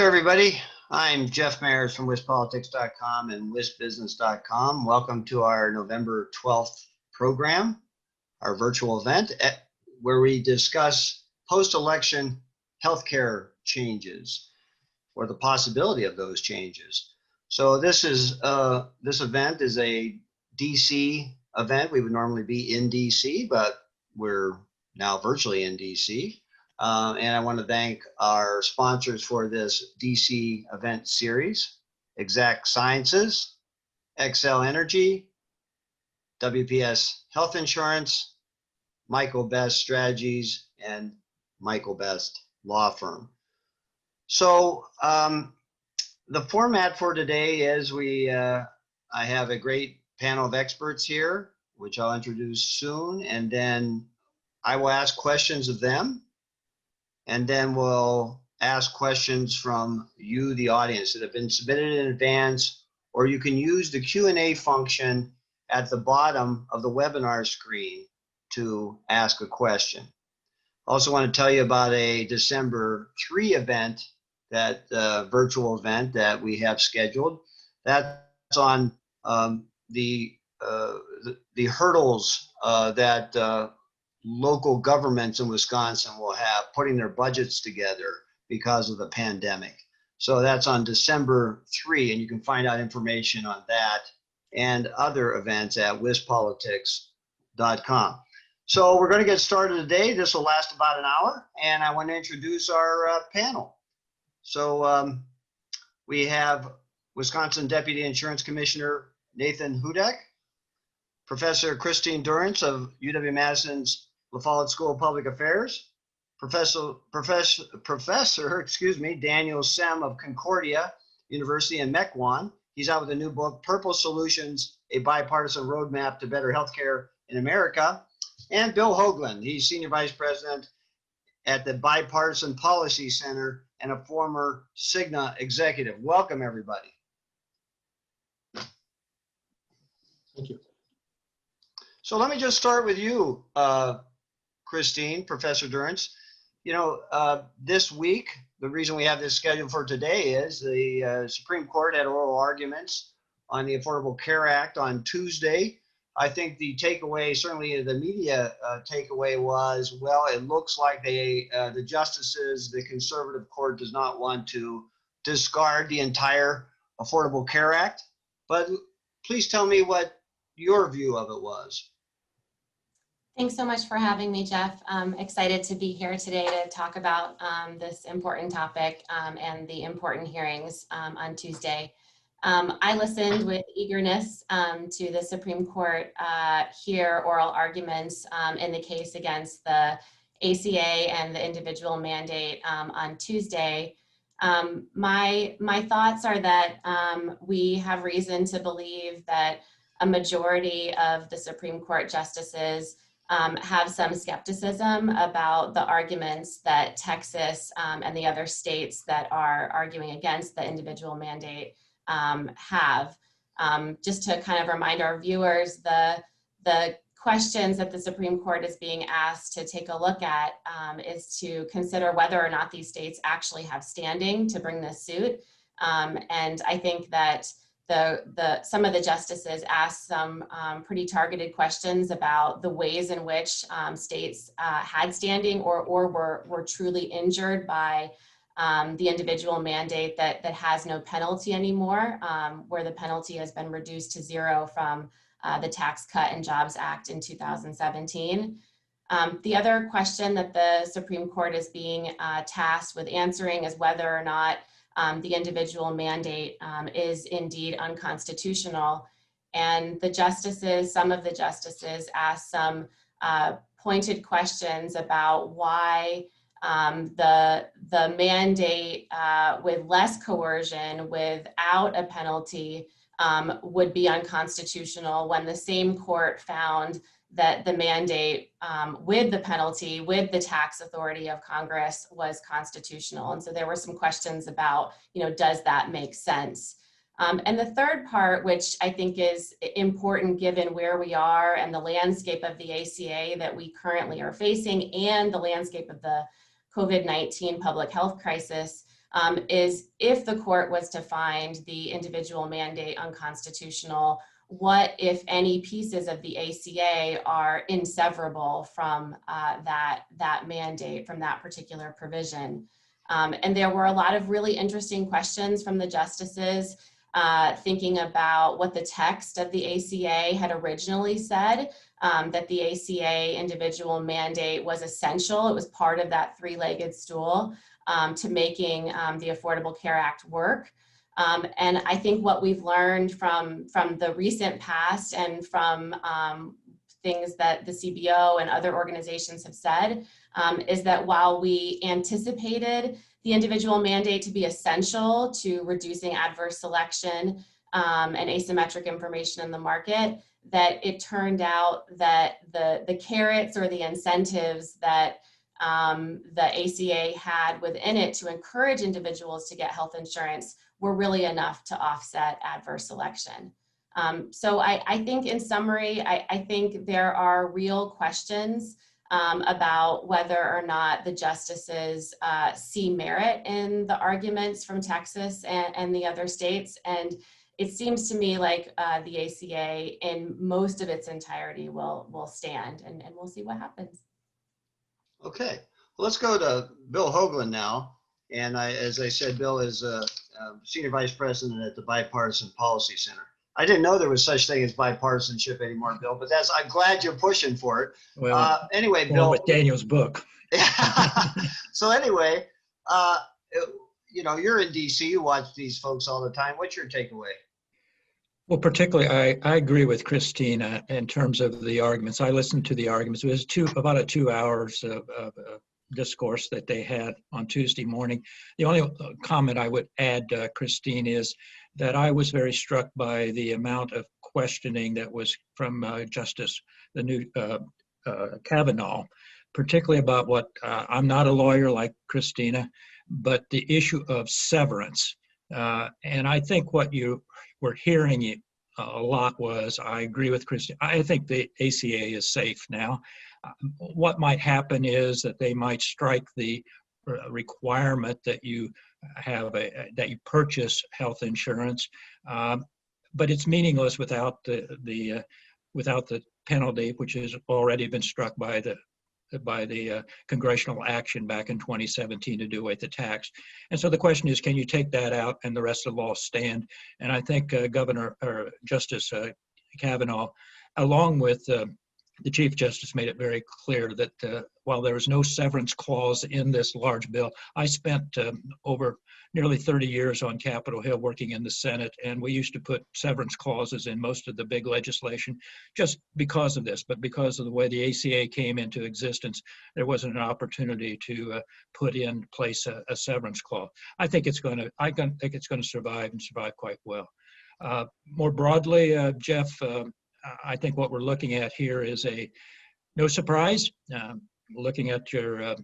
there, everybody. I'm Jeff Mayers from WisPolitics.com and WisBusiness.com. Welcome to our November 12th program, our virtual event where we discuss post-election healthcare changes or the possibility of those changes. So this event is a DC event. We would normally be in DC, but we're now virtually in DC. And I want to thank our sponsors for this DC event series: Exact Sciences, XL Energy, WPS Health Insurance, Michael Best Strategies, and Michael Best Law Firm. So the format for today is I have a great panel of experts here, which I'll introduce soon, and then I will ask questions of them. And then we'll ask questions from you, the audience, that have been submitted in advance, or you can use the Q&A function at the bottom of the webinar screen to ask a question. I also want to tell you about a December 3 event, that virtual event that we have scheduled. That's on the hurdles that local governments in Wisconsin will have putting their budgets together because of the pandemic. So that's on December 3, and you can find out information on that and other events at WisPolitics.com. So we're going to get started today. This will last about an hour, and I want to introduce our panel. So we have Wisconsin Deputy Insurance Commissioner Nathan Houdek, Professor Christine Durrance of UW-Madison's Follette School of Public Affairs, Professor Daniel Sem of Concordia University in Mequon. He's out with a new book, Purple Solutions: A Bipartisan Roadmap to Better Healthcare in America. And Bill Hoagland, he's Senior Vice President at the Bipartisan Policy Center and a former CIGNA executive. Welcome, everybody. Thank you. So let me just start with you, Christine, Professor Durrance. You know, this week, the reason we have this scheduled for today is the Supreme Court had oral arguments on the Affordable Care Act on Tuesday. I think the takeaway, certainly the media takeaway, was, well, it looks like the justices, the conservative court, does not want to discard the entire Affordable Care Act. But please tell me what your view of it was. Thanks so much for having me, Jeff. I'm excited to be here today to talk about this important topic and the important hearings on Tuesday. I listened with eagerness to the Supreme Court hear oral arguments in the case against the ACA and the individual mandate on Tuesday. My thoughts are that we have reason to believe that a majority of the Supreme Court justices have some skepticism about the arguments that Texas and the other states that are arguing against the individual mandate have. Just to kind of remind our viewers, the questions that the Supreme Court is being asked to take a look at is to consider whether or not these states actually have standing to bring this suit. And I think that some of the justices asked some pretty targeted questions about the ways in which states had standing or were truly injured by the individual mandate that has no penalty anymore, where the penalty has been reduced to 0 from the Tax Cut and Jobs Act in 2017. The other question that the Supreme Court is being tasked with answering is whether or not the individual mandate is indeed unconstitutional. And the justices, some of the justices, asked some pointed questions about why the mandate with less coercion, without a penalty, would be unconstitutional when the same court found that the mandate with the penalty, with the tax authority of Congress, was constitutional. And so there were some questions about, does that make sense? And the third part, which I think is important given where we are and the landscape of the ACA that we currently are facing and the landscape of the COVID-19 public health crisis, is if the court was to find the individual mandate unconstitutional, what, if any, pieces of the ACA are inseverable from that mandate, from that particular provision. And there were a lot of really interesting questions from the justices, thinking about what the text of the ACA had originally said, that the ACA individual mandate was essential. It was part of that three-legged stool to making the Affordable Care Act work. And I think what we've learned from the recent past and from things that the CBO and other organizations have said is that while we anticipated the individual mandate to be essential to reducing adverse selection and asymmetric information in the market, that it turned out that the carrots or the incentives that the ACA had within it to encourage individuals to get health insurance were really enough to offset adverse selection. So I think in summary, I think there are real questions about whether or not the justices see merit in the arguments from Texas and the other states. And it seems to me like the ACA in most of its entirety will stand, and we'll see what happens. Okay, well, let's go to Bill Hoagland now. And as I said, Bill is a Senior Vice President at the Bipartisan Policy Center. I didn't know there was such thing as bipartisanship anymore, Bill, but I'm glad you're pushing for it. Well, anyway, Bill. with Daniel's book. So anyway, you're in DC, you watch these folks all the time. What's your takeaway? Well, particularly, I agree with Christina in terms of the arguments. I listened to the arguments. It was about 2 hours of discourse that they had on Tuesday morning. The only comment I would add, Christine, is that I was very struck by the amount of questioning that was from the new Kavanaugh, particularly about what, I'm not a lawyer like Christina, but the issue of severance. And I think what you were hearing a lot was, I agree with Christina, I think the ACA is safe now. What might happen is that they might strike the requirement that you have that you purchase health insurance, but it's meaningless without the penalty, which has already been struck by the congressional action back in 2017 to do away with the tax. And so the question is, can you take that out and the rest of the law stand? And I think Justice Kavanaugh, along with the Chief Justice, made it very clear that while there was no severance clause in this large bill, I spent over nearly 30 years on Capitol Hill working in the Senate, and we used to put severance clauses in most of the big legislation just because of this, but because of the way the ACA came into existence, there wasn't an opportunity to put in place a severance clause. I think it's going to survive and survive quite well. More broadly, Jeff, I think what we're looking at here is no surprise. Looking at your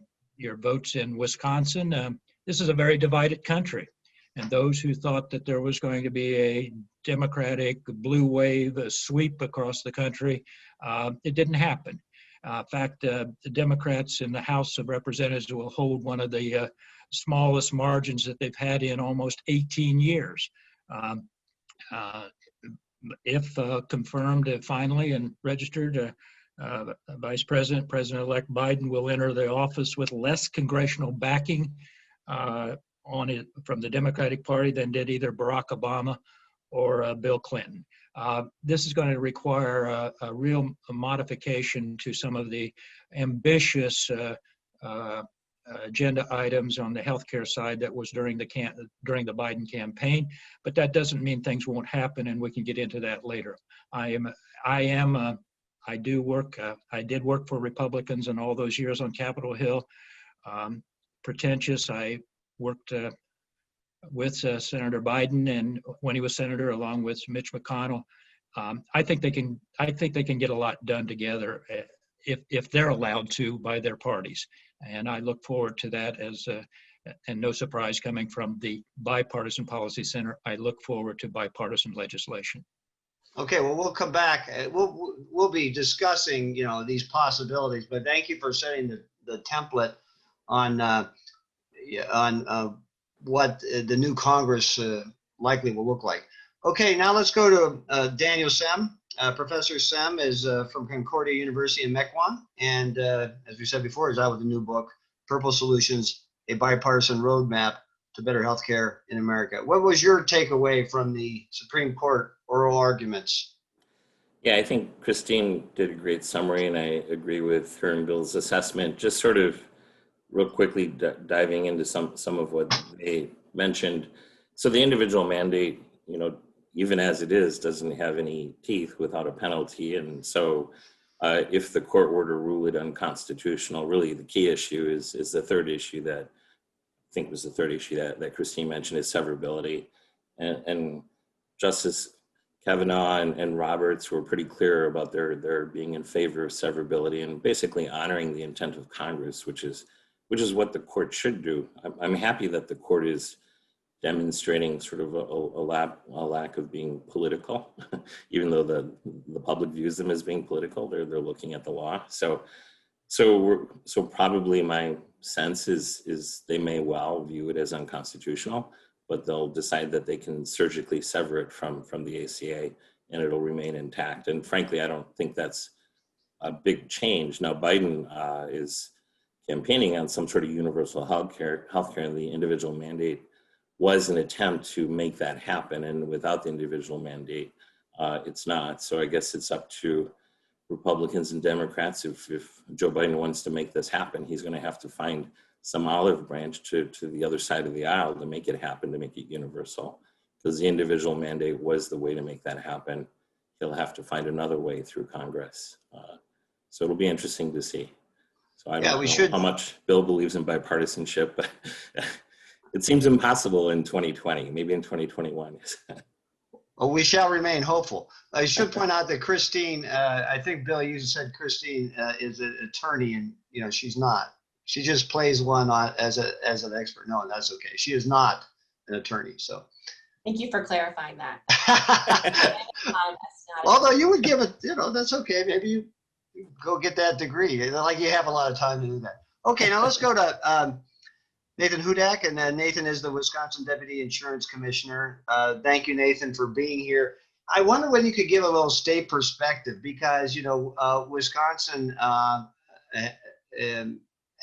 votes in Wisconsin, this is a very divided country. And those who thought that there was going to be a Democratic blue wave sweep across the country, it didn't happen. In fact, the Democrats in the House of Representatives will hold one of the smallest margins that they've had in almost 18 years. If confirmed finally and registered, President-elect Biden will enter the office with less congressional backing from the Democratic Party than did either Barack Obama or Bill Clinton. This is going to require a real modification to some of the ambitious agenda items on the healthcare side that was during the Biden campaign, but that doesn't mean things won't happen, and we can get into that later. I did work for Republicans in all those years on Capitol Hill. Pretentious. I worked with Senator Biden, and when he was senator, along with Mitch McConnell. I think they can get a lot done together if they're allowed to by their parties. And I look forward to that and no surprise coming from the Bipartisan Policy Center, I look forward to bipartisan legislation. Okay, well, we'll come back. We'll be discussing, these possibilities, but thank you for setting the template on what the new Congress likely will look like. Okay, now let's go to Daniel Sem. Professor Sem is from Concordia University in Mequon, and as we said before, is out with a new book, Purple Solutions, a Bipartisan Roadmap to Better Healthcare in America. What was your takeaway from the Supreme Court oral arguments? Yeah, I think Christine did a great summary, and I agree with her and Bill's assessment. Just sort of real quickly diving into some of what they mentioned. So the individual mandate, even as it is, doesn't have any teeth without a penalty. And so if the court were to rule it unconstitutional, really the key issue is the third issue that I think was the third issue that Christine mentioned, is severability. And Justice Kavanaugh and Roberts were pretty clear about their being in favor of severability and basically honoring the intent of Congress, which is what the court should do. I'm happy that the court is demonstrating sort of a lack of being political, even though the public views them as being political. They're looking at the law. So probably my sense is they may well view it as unconstitutional, but they'll decide that they can surgically sever it from the ACA and it'll remain intact. And frankly, I don't think that's a big change. Now, Biden is campaigning on some sort of universal healthcare, and the individual mandate was an attempt to make that happen. And without the individual mandate, it's not. So I guess it's up to Republicans and Democrats. If Joe Biden wants to make this happen, he's going to have to find some olive branch to the other side of the aisle to make it happen, to make it universal. Because the individual mandate was the way to make that happen. He'll have to find another way through Congress. So it'll be interesting to see. So I don't know how much Bill believes in bipartisanship, but it seems impossible in 2020, maybe in 2021. Well, we shall remain hopeful. I should point out that Christine, I think Bill, you said Christine is an attorney, and she's not. She just plays one as an expert. No, that's okay. She is not an attorney. So Thank you for clarifying that. Although you would give it, that's okay. Maybe you go get that degree. Like you have a lot of time to do that. Okay, now let's go to Nathan Houdek, and then Nathan is the Wisconsin Deputy Insurance Commissioner. Thank you, Nathan, for being here. I wonder whether you could give a little state perspective, because Wisconsin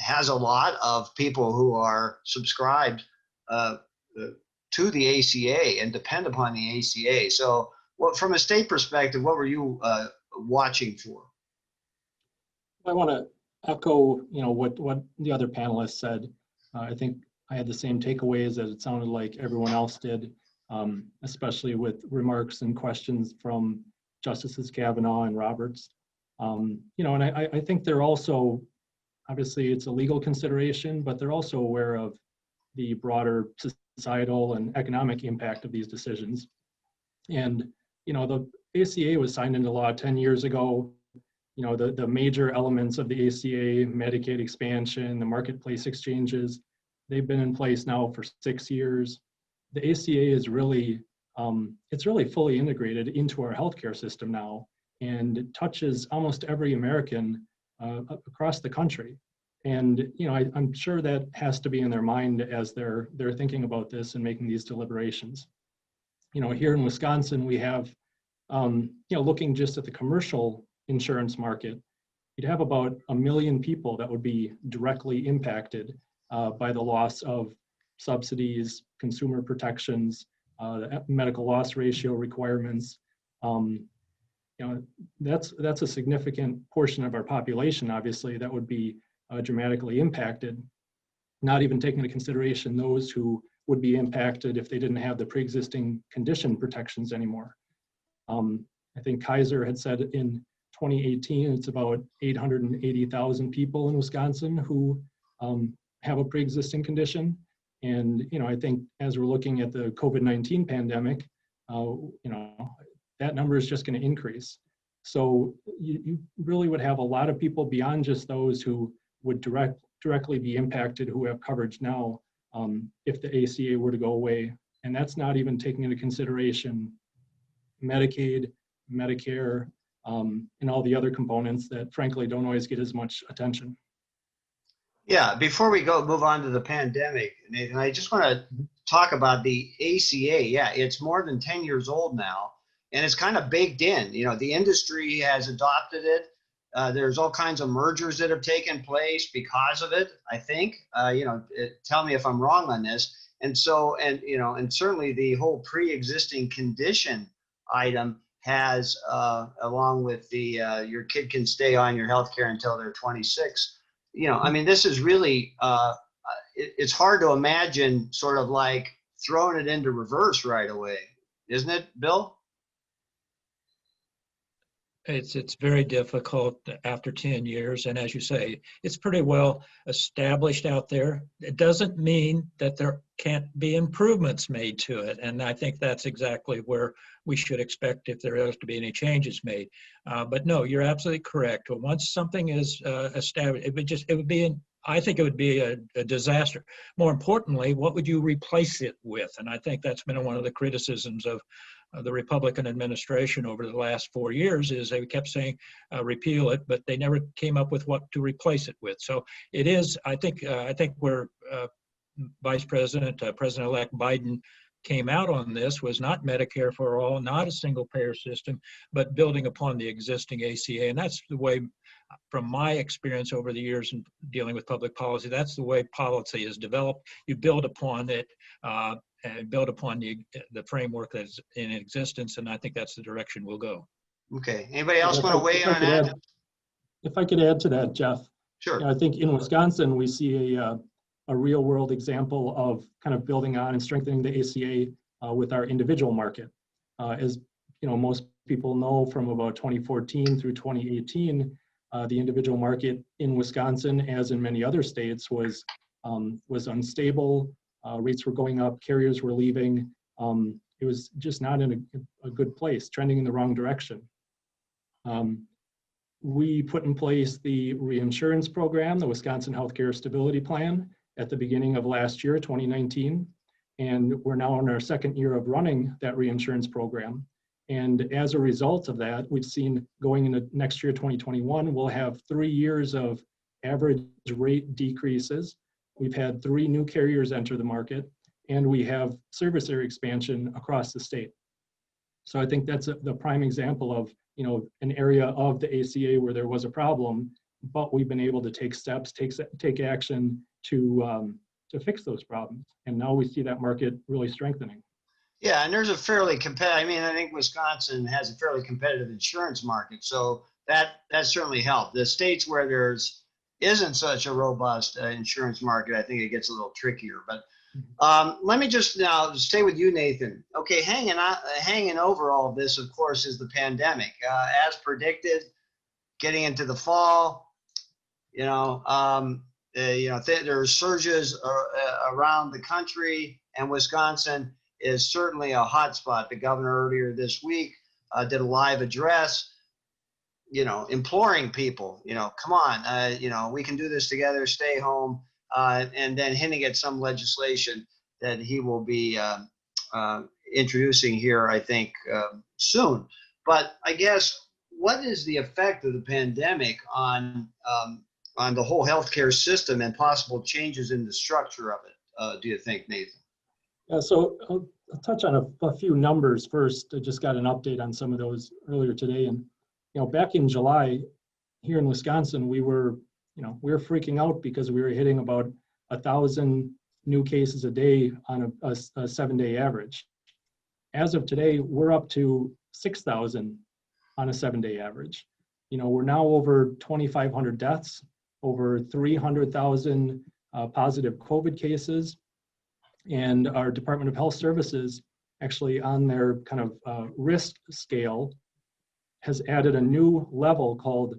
has a lot of people who are subscribed to the ACA and depend upon the ACA. So, from a state perspective, what were you watching for? I want to echo, what the other panelists said. I think I had the same takeaways that it sounded like everyone else did, especially with remarks and questions from Justices Kavanaugh and Roberts. And I think they're also, obviously it's a legal consideration, but they're also aware of the broader societal and economic impact of these decisions. And, the ACA was signed into law 10 years ago. The major elements of the ACA, Medicaid expansion, the marketplace exchanges, they've been in place now for 6 years. The ACA is really, it's really fully integrated into our healthcare system now, and it touches almost every American across the country. And I'm sure that has to be in their mind as they're thinking about this and making these deliberations. Here in Wisconsin, we have, looking just at the commercial insurance market, you'd have about 1 million people that would be directly impacted by the loss of subsidies, consumer protections, the medical loss ratio requirements. That's a significant portion of our population, obviously, that would be dramatically impacted, not even taking into consideration those who would be impacted if they didn't have the pre-existing condition protections anymore. I think Kaiser had said in 2018, it's about 880,000 people in Wisconsin who have a pre-existing condition. And, I think as we're looking at the COVID-19 pandemic, that number is just going to increase. So you really would have a lot of people beyond just those who would directly be impacted who have coverage now if the ACA were to go away. And that's not even taking into consideration Medicaid, Medicare, and all the other components that frankly don't always get as much attention. Yeah, before we move on to the pandemic, Nathan, I just want to talk about the ACA. Yeah, it's more than 10 years old now, and it's kind of baked in. You know, the industry has adopted it. There's all kinds of mergers that have taken place because of it, I think. Tell me if I'm wrong on this. And so, and certainly the whole pre-existing condition item has, along with the your kid can stay on your health care until they're 26. I mean, this is really, it's hard to imagine sort of like throwing it into reverse right away, isn't it, Bill? It's very difficult after 10 years. And as you say, it's pretty well established out there. It doesn't mean that there can't be improvements made to it. And I think that's exactly where we should expect if there is to be any changes made. But no, you're absolutely correct. Once something is established, I think it would be a disaster. More importantly, what would you replace it with? And I think that's been one of the criticisms of the Republican administration over the last 4 years is they kept saying repeal it, but they never came up with what to replace it with. So it is, I think where Vice President, President-elect Biden came out on this was not Medicare for all, not a single payer system, but building upon the existing ACA. And that's the way, from my experience over the years in dealing with public policy, that's the way policy is developed. You build upon it and build upon the framework that's in existence, and I think that's the direction we'll go. Okay. Anybody else want to weigh in on that? If I could add to that, Jeff. Sure. I think in Wisconsin, we see a real world example of kind of building on and strengthening the ACA with our individual market. As most people know, from about 2014 through 2018, the individual market in Wisconsin, as in many other states, was unstable. Rates were going up, carriers were leaving. It was just not in a good place, trending in the wrong direction. We put in place the reinsurance program, the Wisconsin Healthcare Stability Plan, at the beginning of last year, 2019. And we're now in our second year of running that reinsurance program. And as a result of that, we've seen going into next year, 2021, we'll have 3 years of average rate decreases. We've had 3 new carriers enter the market, and we have service area expansion across the state. So I think that's the prime example of an area of the ACA where there was a problem, but we've been able to take steps, take action to fix those problems. And now we see that market really strengthening. Yeah, and there's a fairly competitive, I think Wisconsin has a fairly competitive insurance market, so that certainly helped. The states where there's isn't such a robust insurance market, I think it gets a little trickier. But let me just now stay with you, Nathan. Okay, hanging over all of this, of course, is the pandemic. As predicted, getting into the fall, there are surges around the country, and Wisconsin is certainly a hot spot. The governor earlier this week did a live address, imploring people, come on, we can do this together, stay home, and then hinting at some legislation that he will be introducing here, I think, soon. But I guess, what is the effect of the pandemic on the whole healthcare system and possible changes in the structure of it, do you think, Nathan? Yeah, so I'll touch on a few numbers first. I just got an update on some of those earlier today. And back in July, here in Wisconsin, we were freaking out because we were hitting about 1,000 new cases a day on a 7-day average. As of today, we're up to 6,000 on a 7-day average. We're now over 2,500 deaths, over 300,000 positive COVID cases. And our Department of Health Services, actually on their kind of risk scale, has added a new level called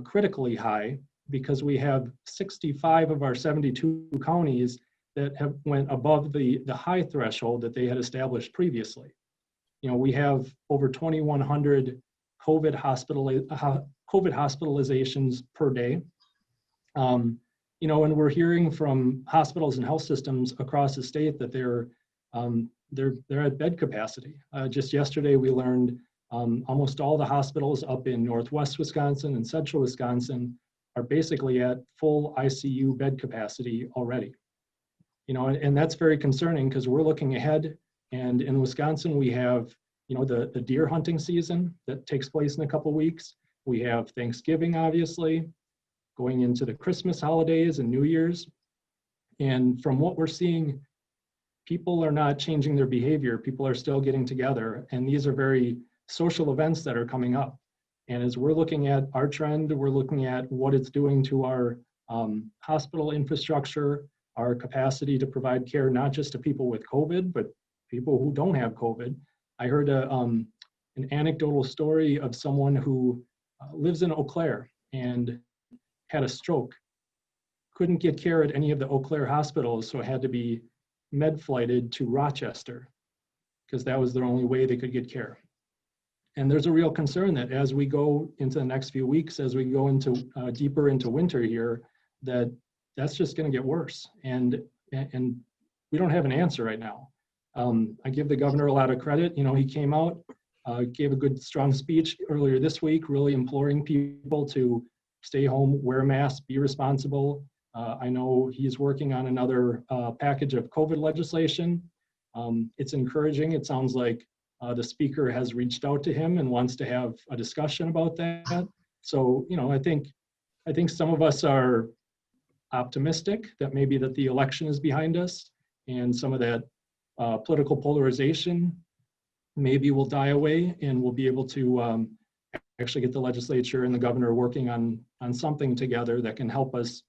critically high, because we have 65 of our 72 counties that have went above the high threshold that they had established previously. We have over 2,100 COVID hospitalizations per day. And we're hearing from hospitals and health systems across the state that they're at bed capacity. Just yesterday, we learned almost all the hospitals up in Northwest Wisconsin and Central Wisconsin are basically at full ICU bed capacity already. You know, and that's very concerning because we're looking ahead, and in Wisconsin we have, you know, the deer hunting season that takes place in a couple weeks. We have Thanksgiving, obviously, going into the Christmas holidays and New Year's. And from what we're seeing, people are not changing their behavior. People are still getting together, and these are very social events that are coming up. And as we're looking at our trend, we're looking at what it's doing to our hospital infrastructure, our capacity to provide care, not just to people with COVID, but people who don't have COVID. I heard an anecdotal story of someone who lives in Eau Claire and had a stroke, couldn't get care at any of the Eau Claire hospitals, so had to be med flighted to Rochester because that was their only way they could get care. And there's a real concern that as we go into the next few weeks, as we go into deeper into winter here, that's just going to get worse. And we don't have an answer right now. I give the governor a lot of credit. You know, he came out, gave a good, strong speech earlier this week, really imploring people to stay home, wear a mask, be responsible. I know he's working on another package of COVID legislation. It's encouraging. It sounds like the speaker has reached out to him and wants to have a discussion about that. So, you know, I think some of us are optimistic that maybe that the election is behind us and some of that political polarization maybe will die away, and we'll be able to actually get the legislature and the governor working on something together that can help us,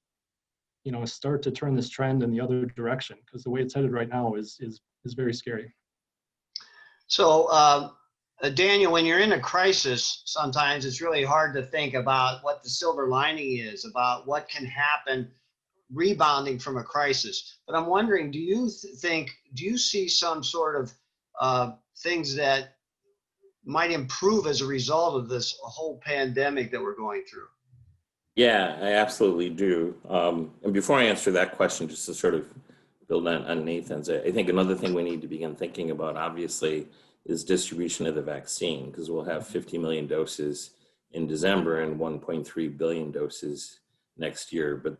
you know, start to turn this trend in the other direction, because the way it's headed right now is very scary. So, Daniel, when you're in a crisis, sometimes it's really hard to think about what the silver lining is, about what can happen rebounding from a crisis. But I'm wondering, do you see some sort of things that might improve as a result of this whole pandemic that we're going through? Yeah, I absolutely do. And before I answer that question, just to sort of build on Nathan's, I think another thing we need to begin thinking about, obviously, is distribution of the vaccine, because we'll have 50 million doses in December and 1.3 billion doses next year. But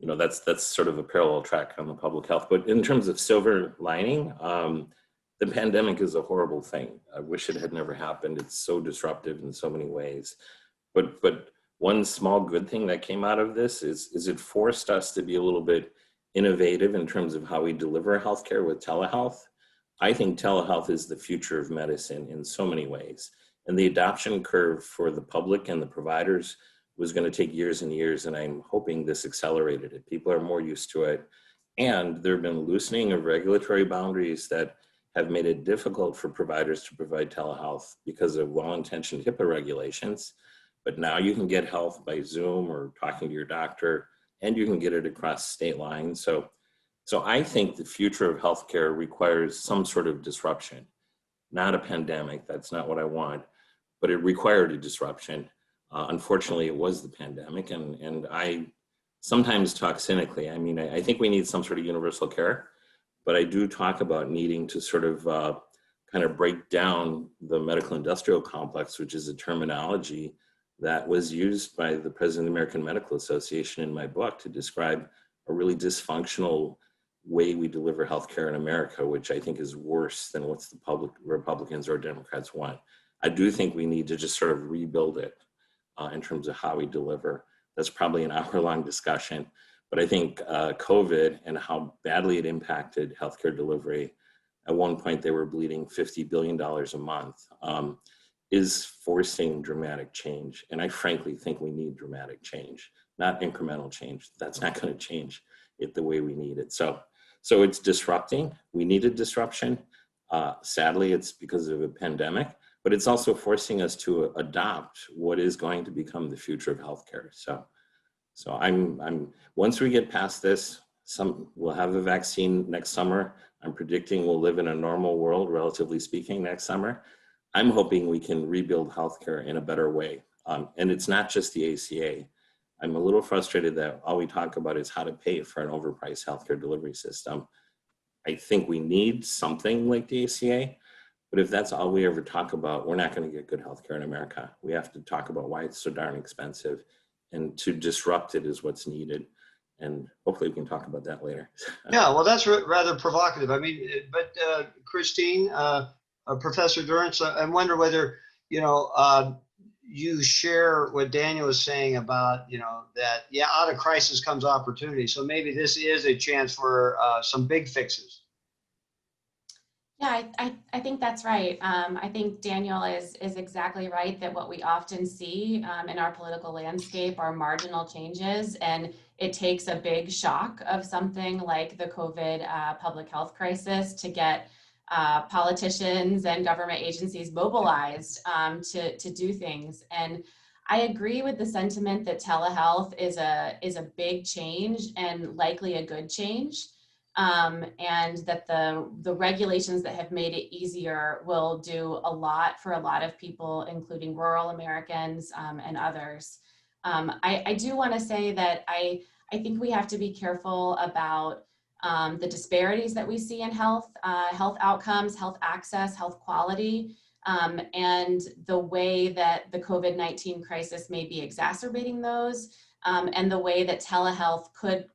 you know, that's sort of a parallel track on the public health. But in terms of silver lining, the pandemic is a horrible thing. I wish it had never happened. It's so disruptive in so many ways. But one small good thing that came out of this is it forced us to be a little bit innovative in terms of how we deliver healthcare with telehealth. I think telehealth is the future of medicine in so many ways. And the adoption curve for the public and the providers was going to take years and years, and I'm hoping this accelerated it. People are more used to it. And there have been loosening of regulatory boundaries that have made it difficult for providers to provide telehealth because of well-intentioned HIPAA regulations. But now you can get health by Zoom or talking to your doctor, and you can get it across state lines. So I think the future of healthcare requires some sort of disruption, not a pandemic. That's not what I want, but it required a disruption. Unfortunately, it was the pandemic, and I sometimes talk cynically. I mean, I think we need some sort of universal care, but I do talk about needing to sort of kind of break down the medical industrial complex, which is a terminology that was used by the president of the American Medical Association in my book to describe a really dysfunctional way we deliver healthcare in America, which I think is worse than what the Republicans or Democrats want. I do think we need to just sort of rebuild it in terms of how we deliver. That's probably an hour-long discussion, but I think COVID and how badly it impacted healthcare delivery, at one point they were bleeding $50 billion a month, is forcing dramatic change. And I frankly think we need dramatic change, not incremental change. That's not going to change it the way we need it. So it's disrupting. We needed disruption. Sadly, it's because of a pandemic, but it's also forcing us to adopt what is going to become the future of healthcare. So I'm once we get past this, we'll have a vaccine next summer. I'm predicting we'll live in a normal world, relatively speaking, next summer. I'm hoping we can rebuild healthcare in a better way. And it's not just the ACA. I'm a little frustrated that all we talk about is how to pay for an overpriced healthcare delivery system. I think we need something like the ACA, but if that's all we ever talk about, we're not going to get good healthcare in America. We have to talk about why it's so darn expensive and to disrupt it is what's needed. And hopefully we can talk about that later. Yeah, well, that's rather provocative. I mean, but Christine, Professor Durrance, I wonder whether, you share what Daniel was saying about, that, yeah, out of crisis comes opportunity. So maybe this is a chance for some big fixes. Yeah, I think that's right. I think Daniel is exactly right that what we often see in our political landscape are marginal changes, and it takes a big shock of something like the COVID public health crisis to get politicians and government agencies mobilized to do things. And I agree with the sentiment that telehealth is a big change and likely a good change. And that the regulations that have made it easier will do a lot for a lot of people, including rural Americans and others. I do want to say that I think we have to be careful about the disparities that we see in health outcomes, health access, health quality, and the way that the COVID-19 crisis may be exacerbating those, and the way that telehealth could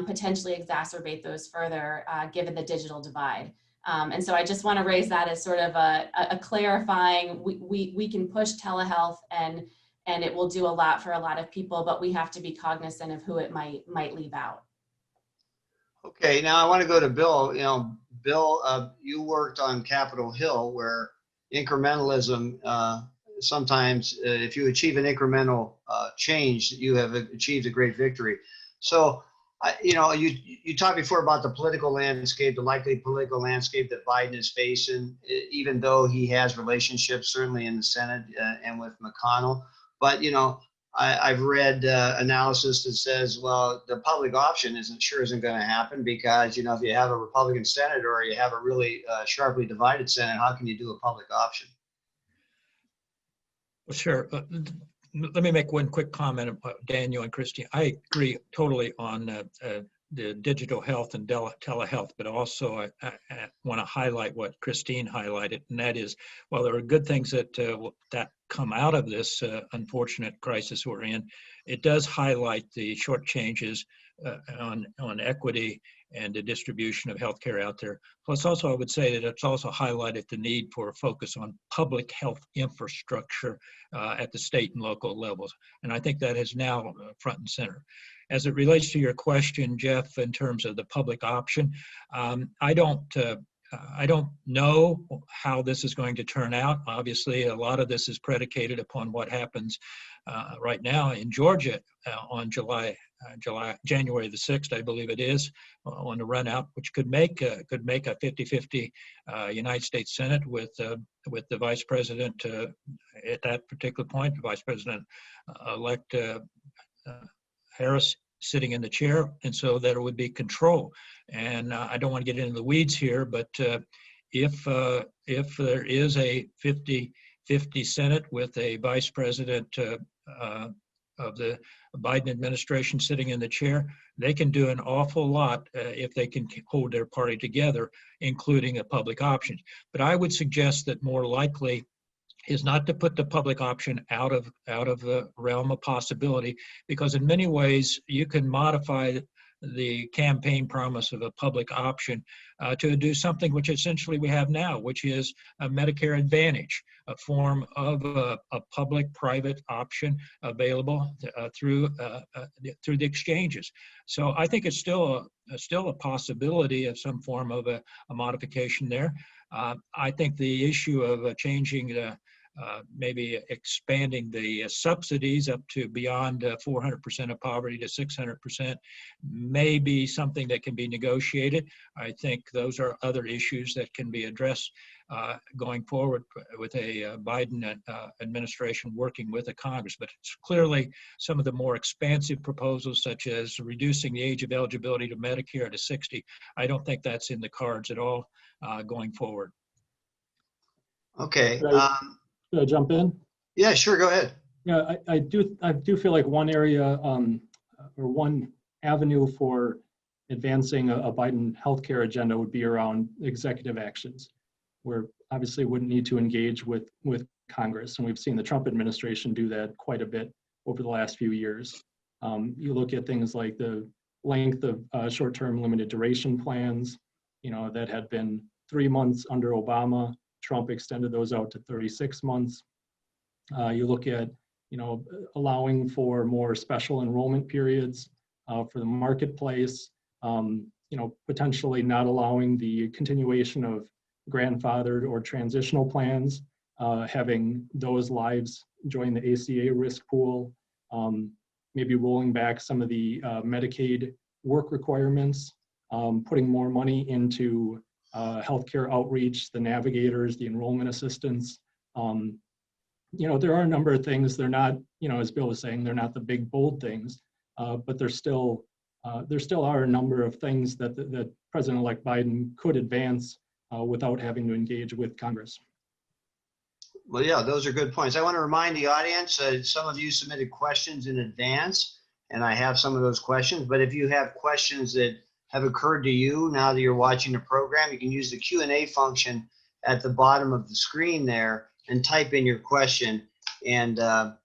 potentially exacerbate those further, given the digital divide. And so I just want to raise that as sort of a clarifying, we can push telehealth and it will do a lot for a lot of people, but we have to be cognizant of who it might leave out. Okay, now I want to go to Bill. Bill, you worked on Capitol Hill, where incrementalism, sometimes if you achieve an incremental change, you have achieved a great victory. So, you talked before about the political landscape, the likely political landscape that Biden is facing, even though he has relationships certainly in the Senate and with McConnell. But, I've read analysis that says, well, the public option isn't going to happen because, if you have a Republican Senate or you have a really sharply divided Senate, how can you do a public option? Well, sure. Let me make one quick comment about Daniel and Christine. I agree totally on the digital health and telehealth, but also I want to highlight what Christine highlighted, and that is, while there are good things that come out of this unfortunate crisis we're in, it does highlight the short changes on equity and the distribution of healthcare out there. Plus, also, I would say that it's also highlighted the need for a focus on public health infrastructure at the state and local levels. And I think that is now front and center. As it relates to your question, Jeff, in terms of the public option, I don't know how this is going to turn out. Obviously, a lot of this is predicated upon what happens right now in Georgia on January the 6th, I believe it is, on the run out, which could make a 50-50 United States Senate with the Vice President at that particular point, the Vice President elect Harris sitting in the chair, and so there would be control. And I don't want to get into the weeds here, but if there is a 50-50 Senate with a Vice President of the Biden administration sitting in the chair, they can do an awful lot if they can hold their party together, including a public option. But I would suggest that more likely is not to put the public option out of the realm of possibility, because in many ways you can modify the campaign promise of a public option to do something which essentially we have now, which is a Medicare Advantage, a form of a public-private option available through the exchanges. So I think it's still a possibility of some form of a modification there. I think the issue of changing the maybe expanding the subsidies up to beyond 400% of poverty to 600% may be something that can be negotiated. I think those are other issues that can be addressed going forward with a Biden administration working with the Congress. But it's clearly some of the more expansive proposals, such as reducing the age of eligibility to Medicare to 60, I don't think that's in the cards at all going forward. Okay. Should I jump in? Yeah, sure. Go ahead. Yeah, I do feel like one area or one avenue for advancing a Biden healthcare agenda would be around executive actions, where obviously wouldn't need to engage with Congress. And we've seen the Trump administration do that quite a bit over the last few years. You look at things like the length of short-term limited duration plans, that had been 3 months under Obama. Trump extended those out to 36 months. You look at, allowing for more special enrollment periods for the marketplace, potentially not allowing the continuation of grandfathered or transitional plans, having those lives join the ACA risk pool, maybe rolling back some of the Medicaid work requirements, putting more money into healthcare outreach, the navigators, the enrollment assistants. There are a number of things. They're not, as Bill was saying, they're not the big bold things, but there still are a number of things that President-elect Biden could advance without having to engage with Congress. Well, yeah, those are good points. I want to remind the audience, some of you submitted questions in advance, and I have some of those questions, but if you have questions that have occurred to you now that you're watching the program, you can use the Q&A function at the bottom of the screen there and type in your question. So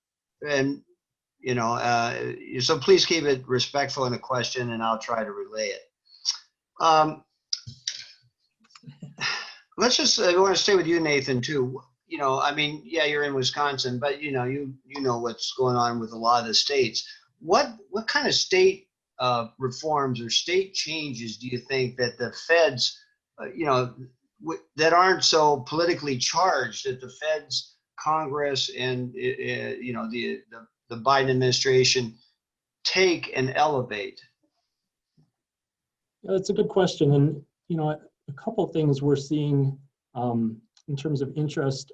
please keep it respectful in a question, and I'll try to relay it. I want to stay with you, Nathan, too. Yeah, you're in Wisconsin, but you know what's going on with a lot of the states. What kind of state reforms or state changes do you think that the feds, that aren't so politically charged, that the feds, Congress, and the Biden administration take and elevate? That's a good question, and a couple of things we're seeing in terms of interest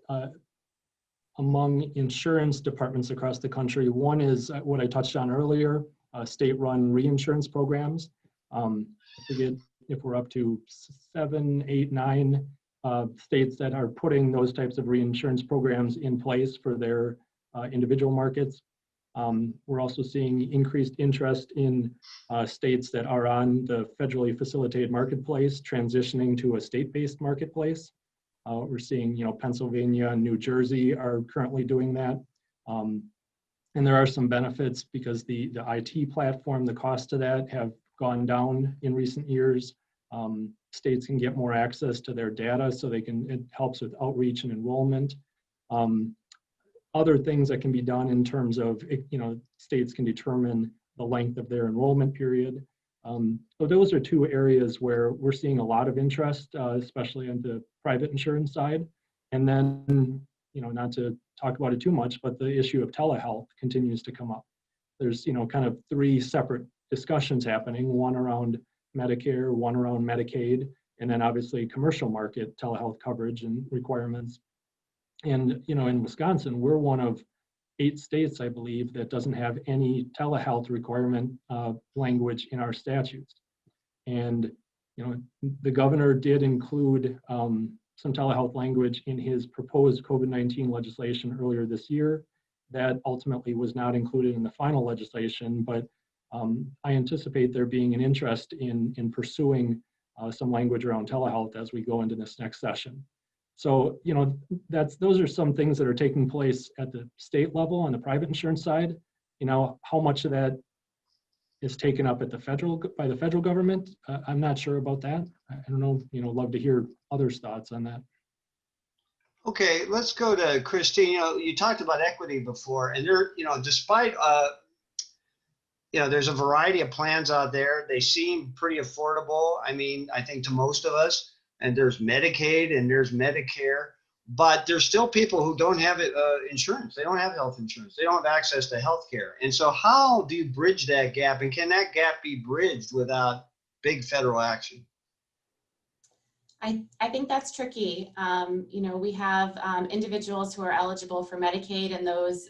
among insurance departments across the country. One is what I touched on earlier, state-run reinsurance programs. I forget if we're up to 7, 8, 9 states that are putting those types of reinsurance programs in place for their individual markets. We're also seeing increased interest in states that are on the federally facilitated marketplace, transitioning to a state-based marketplace. We're seeing, Pennsylvania and New Jersey are currently doing that. And there are some benefits because the IT platform, the cost of that have gone down in recent years. States can get more access to their data, so it helps with outreach and enrollment. Other things that can be done in terms of, states can determine the length of their enrollment period. So those are two areas where we're seeing a lot of interest, especially on the private insurance side. And then, not to talk about it too much, but the issue of telehealth continues to come up. There's, kind of 3 separate discussions happening, one around Medicare, one around Medicaid, and then obviously commercial market telehealth coverage and requirements. And, in Wisconsin, we're one of 8 states, I believe, that doesn't have any telehealth requirement language in our statutes. And, the governor did include some telehealth language in his proposed COVID-19 legislation earlier this year. That ultimately was not included in the final legislation, but I anticipate there being an interest in pursuing some language around telehealth as we go into this next session. So, those are some things that are taking place at the state level on the private insurance side. How much of that is taken up at by the federal government? I'm not sure about that. I don't know, love to hear others' thoughts on that. Okay, let's go to Christine. You talked about equity before, and there, despite, there's a variety of plans out there. They seem pretty affordable. I mean, I think to most of us. And there's Medicaid and there's Medicare, but there's still people who don't have insurance. They don't have health insurance. They don't have access to health care. And so how do you bridge that gap? And can that gap be bridged without big federal action? I think that's tricky. We have individuals who are eligible for Medicaid, and those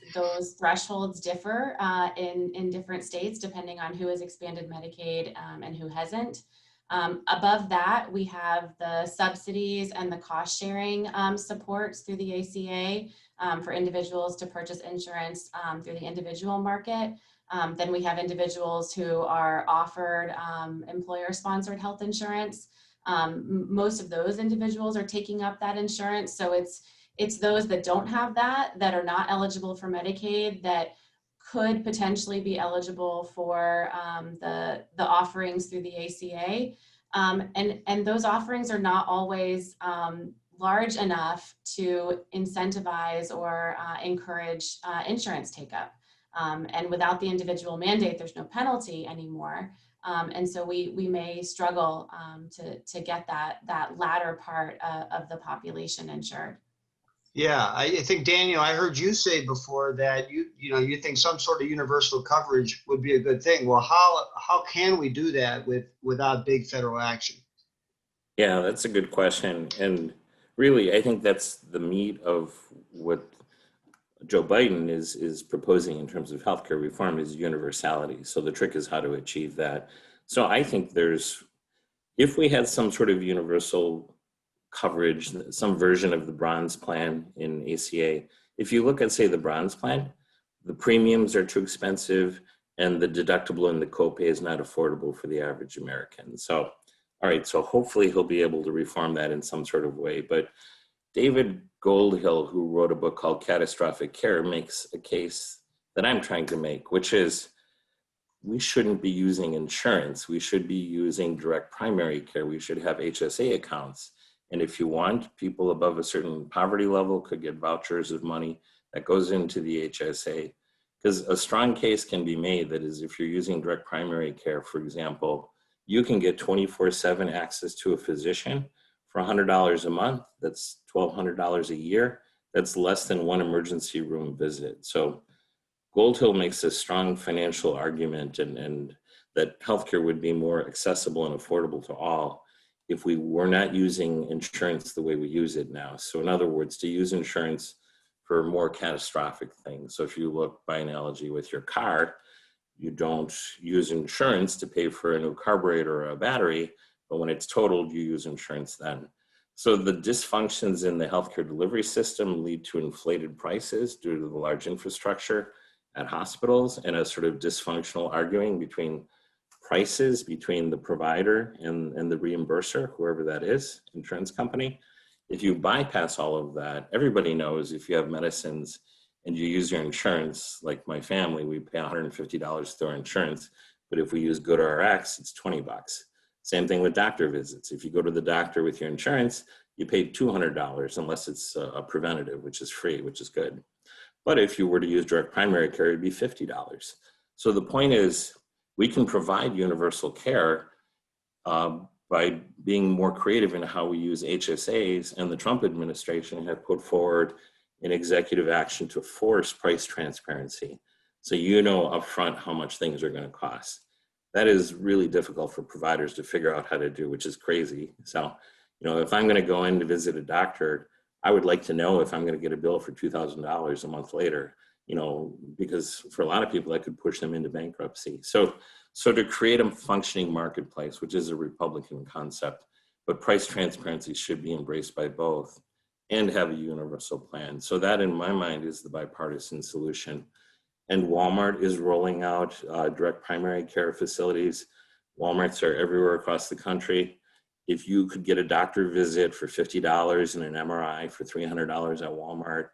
thresholds differ in different states depending on who has expanded Medicaid and who hasn't. Above that, we have the subsidies and the cost sharing supports through the ACA for individuals to purchase insurance through the individual market. Then we have individuals who are offered employer-sponsored health insurance. Most of those individuals are taking up that insurance. So it's those that don't have that are not eligible for Medicaid that could potentially be eligible for the offerings through the ACA. And those offerings are not always large enough to incentivize or encourage insurance take-up. And without the individual mandate, there's no penalty anymore. And so we may struggle to get that latter part of the population insured. Yeah, I think, Daniel, I heard you say before that you think some sort of universal coverage would be a good thing. Well, how can we do that without big federal action? Yeah, that's a good question. And really, I think that's the meat of what Joe Biden is proposing in terms of healthcare reform is universality. So the trick is how to achieve that. So I think if we had some sort of universal coverage, some version of the bronze plan in ACA, if you look at, say, the bronze plan, the premiums are too expensive and the deductible and the copay is not affordable for the average American. So, all right, so hopefully he'll be able to reform that in some sort of way. But David Goldhill, who wrote a book called Catastrophic Care, makes a case that I'm trying to make, which is we shouldn't be using insurance. We should be using direct primary care. We should have HSA accounts. And if you want, people above a certain poverty level could get vouchers of money that goes into the HSA. Because a strong case can be made that is, if you're using direct primary care, for example, you can get 24/7 access to a physician for $100 a month. That's $1,200 a year. That's less than one emergency room visit. So Goldhill makes a strong financial argument and that healthcare would be more accessible and affordable to all if we were not using insurance the way we use it now. So in other words, to use insurance for more catastrophic things. So if you look by analogy with your car, you don't use insurance to pay for a new carburetor or a battery, but when it's totaled, you use insurance then. So the dysfunctions in the healthcare delivery system lead to inflated prices due to the large infrastructure at hospitals and a sort of dysfunctional arguing between prices between the provider and the reimburser, whoever that is, insurance company. If you bypass all of that, everybody knows if you have medicines and you use your insurance, like my family, we pay $150 through our insurance, but if we use GoodRx, it's $20. Same thing with doctor visits. If you go to the doctor with your insurance, you pay $200 unless it's a preventative, which is free, which is good. But if you were to use direct primary care, it'd be $50. So the point is, we can provide universal care by being more creative in how we use HSAs, and the Trump administration have put forward an executive action to force price transparency. So you know upfront how much things are going to cost. That is really difficult for providers to figure out how to do, which is crazy. So, if I'm going to go in to visit a doctor, I would like to know if I'm going to get a bill for $2,000 a month later, because for a lot of people that could push them into bankruptcy. So to create a functioning marketplace, which is a Republican concept, but price transparency should be embraced by both and have a universal plan. So that in my mind is the bipartisan solution. And Walmart is rolling out direct primary care facilities. Walmarts are everywhere across the country. If you could get a doctor visit for $50 and an MRI for $300 at Walmart,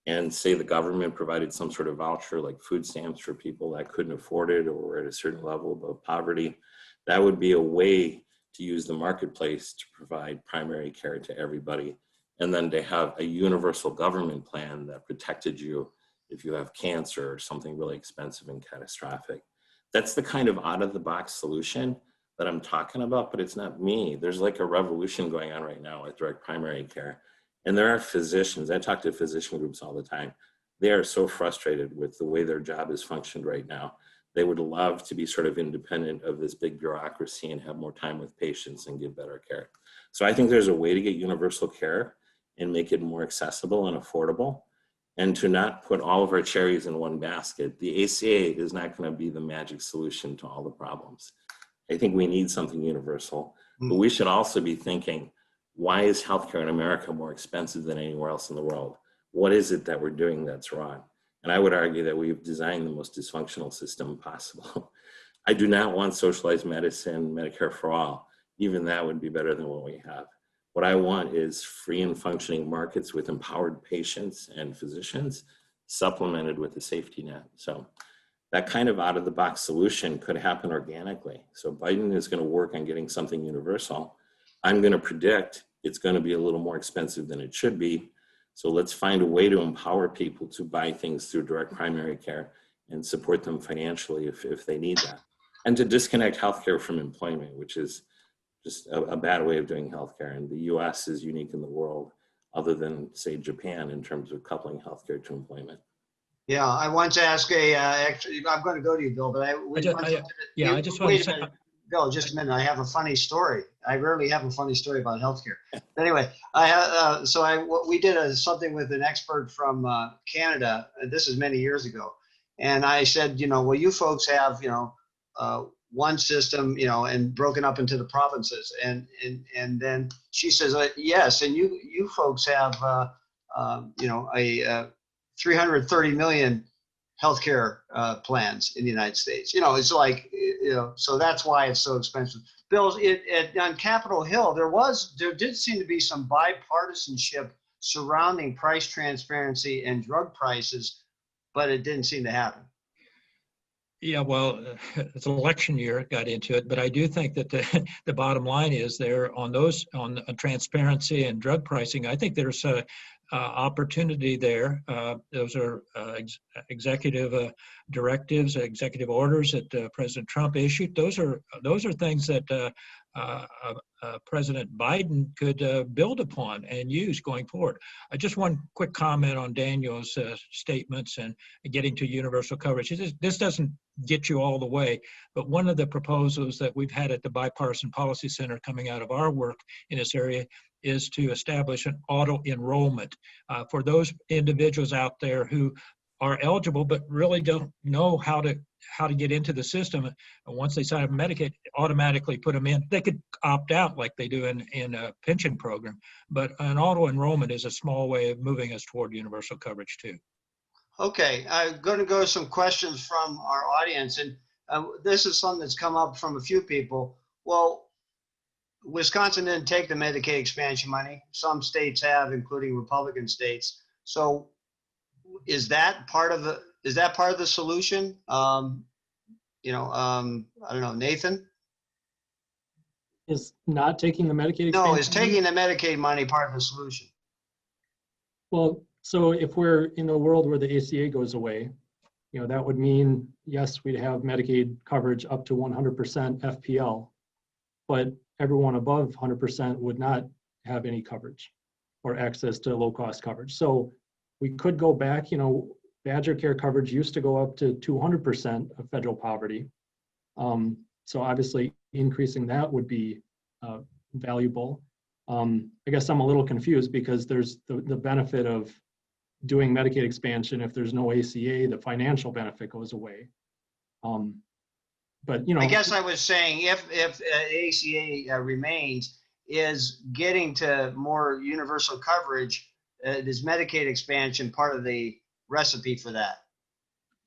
and say the government provided some sort of voucher like food stamps for people that couldn't afford it or were at a certain level above poverty, that would be a way to use the marketplace to provide primary care to everybody. And then to have a universal government plan that protected you if you have cancer or something really expensive and catastrophic. That's the kind of out-of-the-box solution that I'm talking about, but it's not me. There's like a revolution going on right now with direct primary care. And there are physicians, I talk to physician groups all the time. They are so frustrated with the way their job is functioned right now. They would love to be sort of independent of this big bureaucracy and have more time with patients and give better care. So I think there's a way to get universal care and make it more accessible and affordable, and to not put all of our cherries in one basket. The ACA is not going to be the magic solution to all the problems. I think we need something universal, but we should also be thinking, why is healthcare in America more expensive than anywhere else in the world? What is it that we're doing that's wrong? And I would argue that we've designed the most dysfunctional system possible. I do not want socialized medicine, Medicare for all. Even that would be better than what we have. What I want is free and functioning markets with empowered patients and physicians, supplemented with a safety net. So that kind of out-of-the-box solution could happen organically. So Biden is going to work on getting something universal. I'm going to predict it's going to be a little more expensive than it should be. So let's find a way to empower people to buy things through direct primary care and support them financially if they need that. And to disconnect healthcare from employment, which is just a bad way of doing healthcare. And the US is unique in the world, other than, say, Japan, in terms of coupling healthcare to employment. Yeah, I once asked actually, I'm going to go to you, Bill, but I I just want wait to a say, minute, Bill, just a minute. I have a funny story. I rarely have a funny story about healthcare. Anyway, we did something with an expert from Canada. And this is many years ago, and I said, well, you folks have, one system, and broken up into the provinces, and then she says, yes, and you folks have, a 330 million healthcare plans in the United States. It's like, so that's why it's so expensive. Bill, on Capitol Hill, there did seem to be some bipartisanship surrounding price transparency and drug prices, but it didn't seem to happen. yeah, well, it's an election year, it got into it, but I do think that the bottom line is there on transparency and drug pricing. I think there's a opportunity there. Those are executive directives, executive orders that President Trump issued. Those are things that President Biden could build upon and use going forward. Just one quick comment on Daniel's statements and getting to universal coverage. This doesn't get you all the way, but one of the proposals that we've had at the Bipartisan Policy Center coming out of our work in this area is to establish an auto enrollment for those individuals out there who are eligible but really don't know how to get into the system. And once they sign up for Medicaid, automatically put them in. They could opt out like they do in a pension program, but an auto enrollment is a small way of moving us toward universal coverage too. Okay, I'm going to go to some questions from our audience, and this is something that's come up from a few people. Well, Wisconsin didn't take the Medicaid expansion money. Some states have, including Republican states. So, is that part of the solution? I don't know, Nathan. Is not taking the Medicaid expansion? No, is taking the Medicaid money part of the solution? Well, so if we're in a world where the ACA goes away, that would mean, yes, we'd have Medicaid coverage up to 100% FPL, but everyone above 100% would not have any coverage or access to low-cost coverage. So we could go back, Badger Care coverage used to go up to 200% of federal poverty. So obviously increasing that would be valuable. I guess I'm a little confused because there's the benefit of doing Medicaid expansion. If there's no ACA, the financial benefit goes away. But I guess I was saying if ACA remains, is getting to more universal coverage, is Medicaid expansion part of the recipe for that?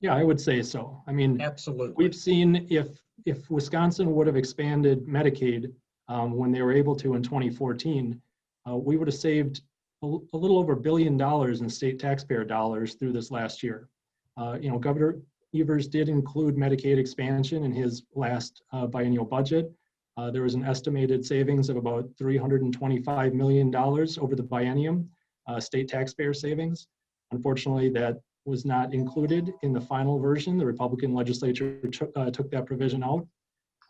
Yeah, I would say so. I mean, Absolutely. we've seen if Wisconsin would have expanded Medicaid when they were able to in 2014, we would have saved a little over $1 billion in state taxpayer dollars through this last year. Governor Evers did include Medicaid expansion in his last biennial budget. There was an estimated savings of about $325 million over the biennium, state taxpayer savings. Unfortunately, that was not included in the final version. The Republican legislature took that provision out.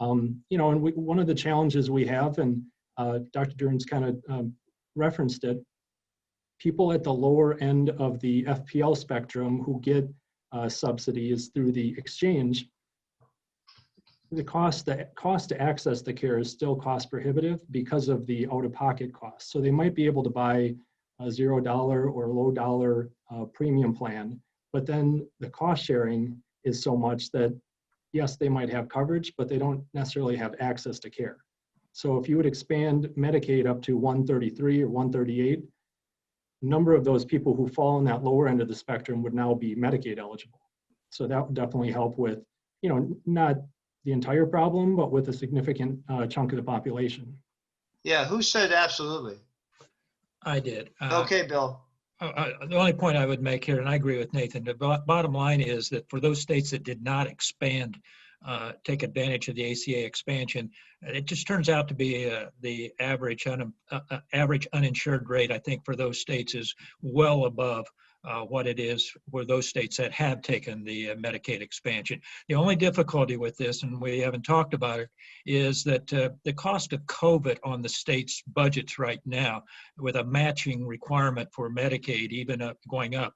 And one of the challenges we have, and Dr. Durrance kind of referenced it, people at the lower end of the FPL spectrum who get subsidies through the exchange, the cost to access the care is still cost prohibitive because of the out-of-pocket costs. So they might be able to buy a $0 or low dollar premium plan, but then the cost sharing is so much that yes, they might have coverage, but they don't necessarily have access to care. So if you would expand Medicaid up to 133 or 138, a number of those people who fall in that lower end of the spectrum would now be Medicaid eligible. So that would definitely help with, not the entire problem, but with a significant chunk of the population. Yeah, who said absolutely? I did. Okay, Bill. The only point I would make here, and I agree with Nathan, the bottom line is that for those states that did not expand, take advantage of the ACA expansion, it just turns out to be the average uninsured rate, I think, for those states is well above what it is for those states that have taken the Medicaid expansion. The only difficulty with this, and we haven't talked about it, is that the cost of COVID on the state's budgets right now, with a matching requirement for Medicaid, even going up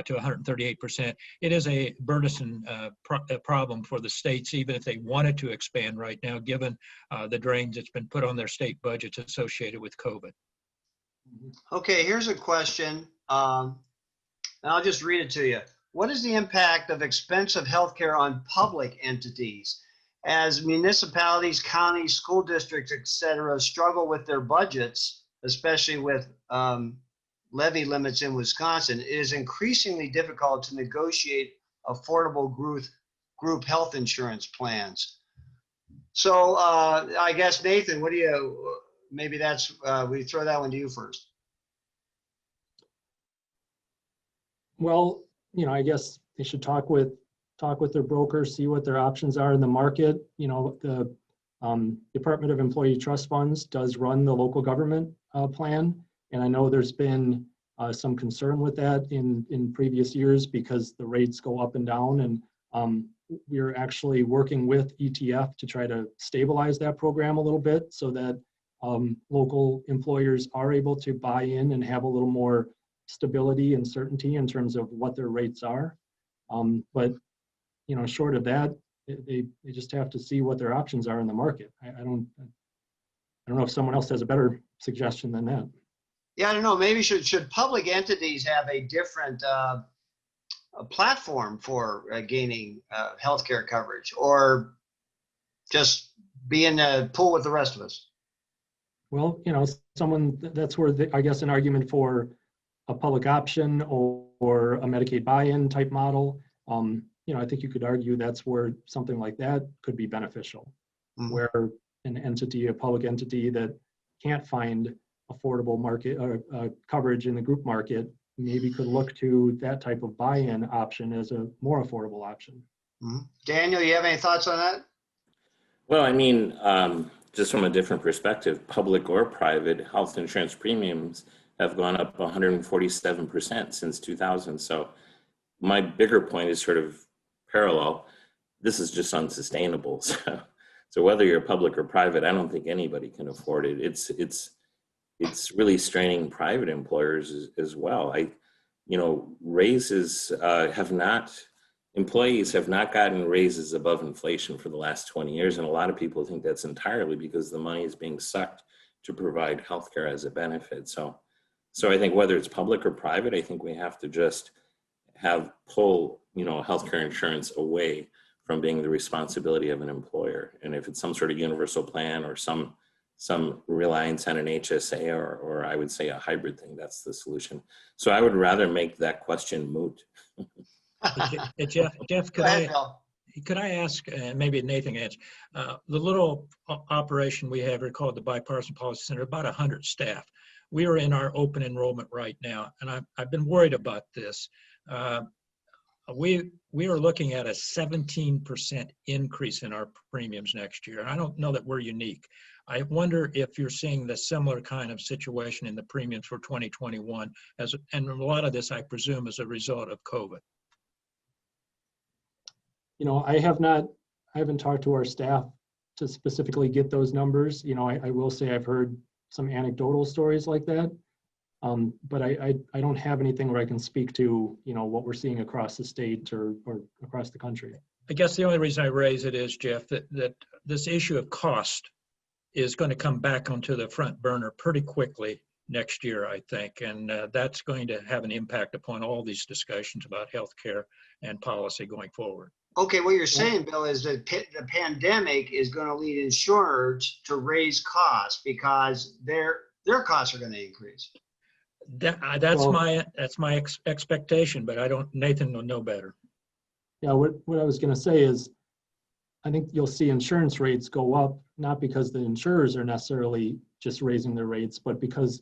to 138%, it is a burdensome problem for the states, even if they wanted to expand right now, given the drains that's been put on their state budgets associated with COVID. Okay, here's a question. And I'll just read it to you. What is the impact of expensive healthcare on public entities as municipalities, counties, school districts, et cetera, struggle with their budgets, especially with levy limits in Wisconsin? It is increasingly difficult to negotiate affordable group health insurance plans. So I guess, Nathan, what do you, maybe that's, we throw that one to you first. Well, I guess they should talk with their brokers, see what their options are in the market. The Department of Employee Trust Funds does run the local government plan. And I know there's been some concern with that in previous years because the rates go up and down. And we're actually working with ETF to try to stabilize that program a little bit so that local employers are able to buy in and have a little more stability and certainty in terms of what their rates are. But short of that, they just have to see what their options are in the market. I don't know if someone else has a better suggestion than that. Yeah, I don't know. Maybe should public entities have a different a platform for gaining healthcare coverage, or just be in the pool with the rest of us? Well, that's where I guess an argument for a public option or a Medicaid buy-in type model. I think you could argue that's where something like that could be beneficial, where a public entity that can't find affordable market or coverage in the group market maybe could look to that type of buy-in option as a more affordable option. Daniel, you have any thoughts on that? Well, I mean, just from a different perspective, public or private health insurance premiums have gone up 147% since 2000. So my bigger point is sort of parallel. This is just unsustainable. So whether you're public or private, I don't think anybody can afford it. It's really straining private employers as well. Raises employees have not gotten raises above inflation for the last 20 years. And a lot of people think that's entirely because the money is being sucked to provide healthcare as a benefit. So I think whether it's public or private, I think we have to just pull healthcare insurance away from being the responsibility of an employer. And if it's some sort of universal plan or some reliance on an HSA or I would say a hybrid thing, that's the solution. So I would rather make that question moot. Hey, Jeff, could I ask, and maybe Nathan can answer, the little operation we have here called the Bipartisan Policy Center, about 100 staff. We are in our open enrollment right now, and I've been worried about this. We are looking at a 17% increase in our premiums next year. And I don't know that we're unique. I wonder if you're seeing the similar kind of situation in the premiums for 2021, and a lot of this, I presume, is a result of COVID. I haven't talked to our staff to specifically get those numbers. I will say I've heard some anecdotal stories like that. But I don't have anything where I can speak to, what we're seeing across the state or across the country. I guess the only reason I raise it is, Jeff, that this issue of cost is going to come back onto the front burner pretty quickly next year, I think. And that's going to have an impact upon all these discussions about healthcare and policy going forward. Okay, what you're saying, Bill, is that the pandemic is going to lead insurers to raise costs because their costs are going to increase. That's my expectation, but Nathan will know better. Yeah, what I was going to say is, I think you'll see insurance rates go up, not because the insurers are necessarily just raising their rates, but because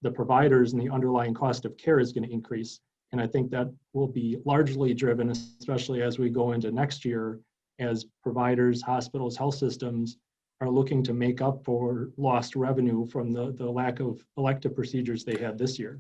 the providers and the underlying cost of care is going to increase. And I think that will be largely driven, especially as we go into next year, as providers, hospitals, health systems are looking to make up for lost revenue from the lack of elective procedures they had this year.